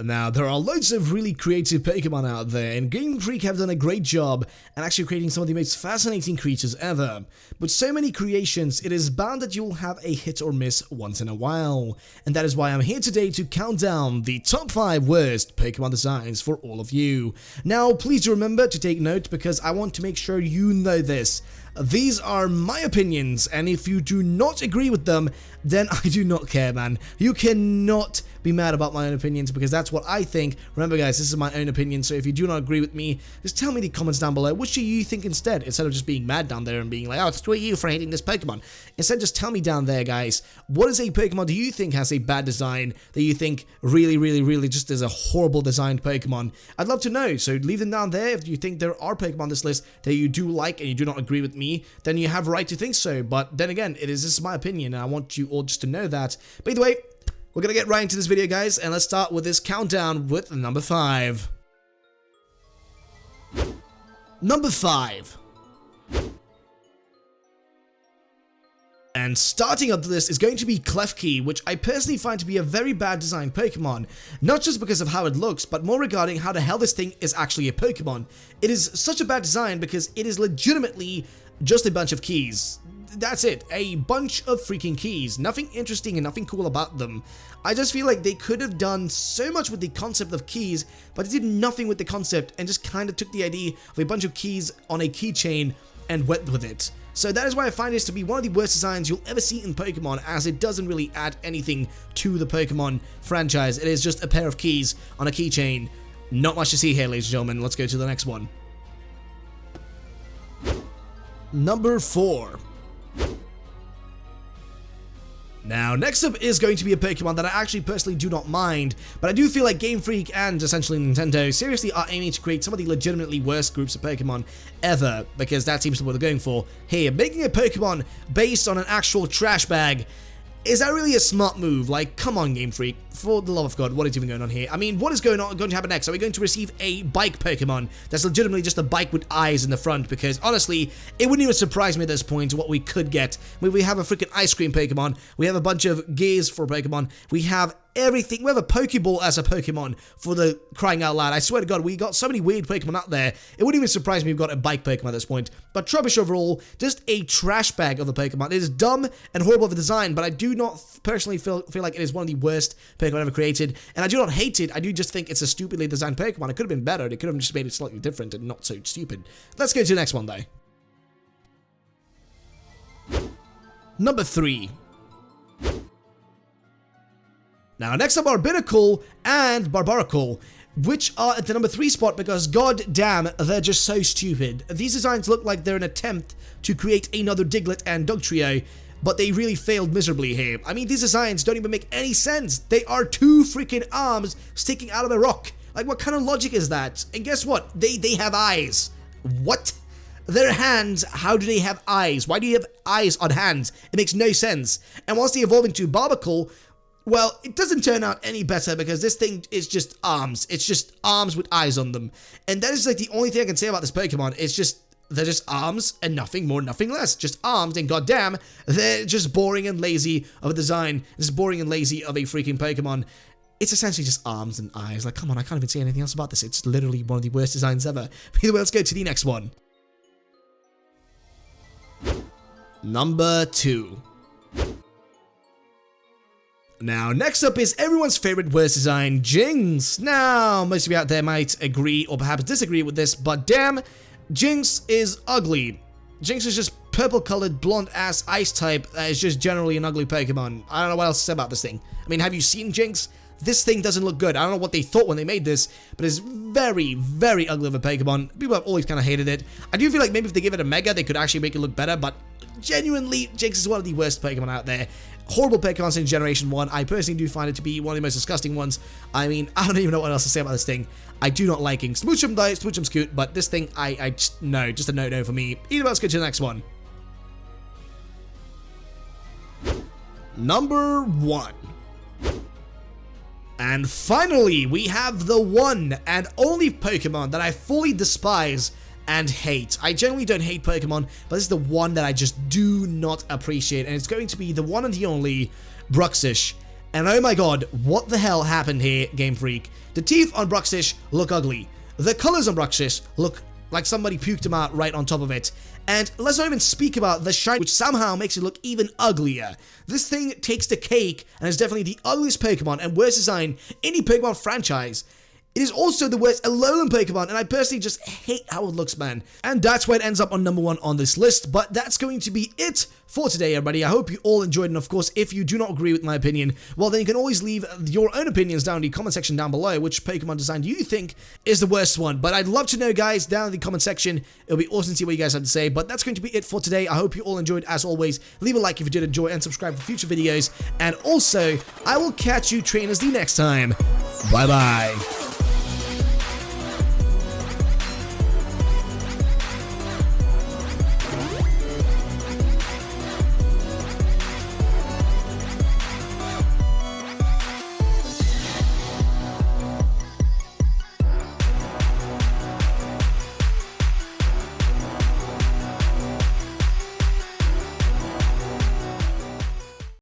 Now, there are loads of really creative Pokemon out there, and Game Freak have done a great job at actually creating some of the most fascinating creatures ever. With so many creations, it is bound that you will have a hit or miss once in a while. And that is why I'm here today to count down the top 5 worst Pokemon designs for all of you. Now, please do remember to take note because I want to make sure you know this. These are my opinions, and if you do not agree with them, then I do not care, man. You cannot be mad about my own opinions because that's what I think. Remember, guys, this is my own opinion, so if you do not agree with me, just tell me in the comments down below. Which do you think instead? Instead of just being mad down there and being like, oh, screw you for hating this Pokemon. Instead, just tell me down there, guys, what is a Pokemon do you think has a bad design that you think really just is a horrible designed Pokemon? I'd love to know, so leave them down there. If you think there are Pokemon on this list that you do like and you do not agree with me, then you have a right to think so. But then again, this is my opinion, and I want you all just to know that. But either way, we're gonna get right into this video, guys, and let's start with this countdown with number 5. Number 5. And starting up the list is going to be Klefki, which I personally find to be a very bad designed Pokemon. Not just because of how it looks, but more regarding how the hell this thing is actually a Pokemon. It is such a bad design because it is legitimately just a bunch of keys. That's it, a bunch of freaking keys. Nothing interesting and nothing cool about them. I just feel like they could have done so much with the concept of keys, but they did nothing with the concept and just kind of took the idea of a bunch of keys on a keychain and went with it. So that is why I find this to be one of the worst designs you'll ever see in Pokemon, as it doesn't really add anything to the Pokemon franchise. It is just a pair of keys on a keychain. Not much to see here, ladies and gentlemen. Let's go to the next one. Number 4. Now, next up is going to be a Pokemon that I actually personally do not mind, but I do feel like Game Freak and essentially Nintendo seriously are aiming to create some of the legitimately worst groups of Pokemon ever, because that seems to be what they're going for. Here, making a Pokemon based on an actual trash bag. Is that really a smart move? Like, come on, Game Freak. For the love of God, what is even going on here? I mean, what is going to happen next? Are we going to receive a bike Pokemon that's legitimately just a bike with eyes in the front? Because, honestly, it wouldn't even surprise me at this point what we could get. I mean, we have a freaking ice cream Pokemon. We have a bunch of gears for Pokemon. We have everything. We have a Pokeball as a Pokemon, for the crying out loud. I swear to God, we got so many weird Pokemon out there. It wouldn't even surprise me if we got a bike Pokemon at this point. But rubbish overall, just a trash bag of a Pokemon. It is dumb and horrible of a design, but I do not personally feel like it is one of the worst Pokemon ever created. And I do not hate it. I do just think it's a stupidly designed Pokemon. It could have been better. They could have just made it slightly different and not so stupid. Let's go to the next one, though. Number 3. Now, next up are Binacle and Barbara, which are at the number 3 spot because, god damn, they're just so stupid. These designs look like they're an attempt to create another Diglett and Dugtrio, but they really failed miserably here. I mean, these designs don't even make any sense. They are 2 freaking arms sticking out of a rock. Like, what kind of logic is that? And guess what? They have eyes. What? Their hands, how do they have eyes? Why do you have eyes on hands? It makes no sense. And once they evolve into Barbara, well, it doesn't turn out any better because this thing is just arms. It's just arms with eyes on them. And that is like the only thing I can say about this Pokemon. It's just, they're just arms and nothing more, nothing less. Just arms, and goddamn, they're just boring and lazy of a design. Just boring and lazy of a freaking Pokemon. It's essentially just arms and eyes. Like, come on, I can't even say anything else about this. It's literally one of the worst designs ever. Either way, let's go to the next one. Number 2. Now, next up is everyone's favorite worst design, Jinx. Now, most of you out there might agree or perhaps disagree with this, but damn, Jinx is ugly. Jinx is just purple-colored, blonde-ass ice type that is just generally an ugly Pokemon. I don't know what else to say about this thing. I mean, have you seen Jinx? This thing doesn't look good. I don't know what they thought when they made this, but it's very ugly of a Pokemon. People have always kind of hated it. I do feel like maybe if they give it a Mega, they could actually make it look better, but genuinely, Jinx is one of the worst Pokemon out there. Horrible Pokemon since Generation 1. I personally do find it to be one of the most disgusting ones. I mean, I don't even know what else to say about this thing. I do not like it. Smoochum though, Smoochum Scoot, but this thing, I just, no, just a no-no for me. Either way, let's go to the next one. Number 1. And finally, we have the one and only Pokemon that I fully despise and hate. I generally don't hate Pokemon, but this is the one that I just do not appreciate, and it's going to be the one and the only Bruxish. And oh my god, what the hell happened here, Game Freak? The teeth on Bruxish look ugly. The colors on Bruxish look like somebody puked them out right on top of it. And let's not even speak about the shine, which somehow makes it look even uglier. This thing takes the cake and is definitely the ugliest Pokemon and worst design in any Pokemon franchise. It is also the worst Alolan Pokemon, and I personally just hate how it looks, man. And that's why it ends up on number 1 on this list, but that's going to be it for today, everybody. I hope you all enjoyed, and of course, if you do not agree with my opinion, well, then you can always leave your own opinions down in the comment section down below. Which Pokemon design do you think is the worst one? But I'd love to know, guys, down in the comment section. It'll be awesome to see what you guys have to say, but that's going to be it for today. I hope you all enjoyed. As always, leave a like if you did enjoy, and subscribe for future videos. And also, I will catch you trainers the next time. Bye-bye.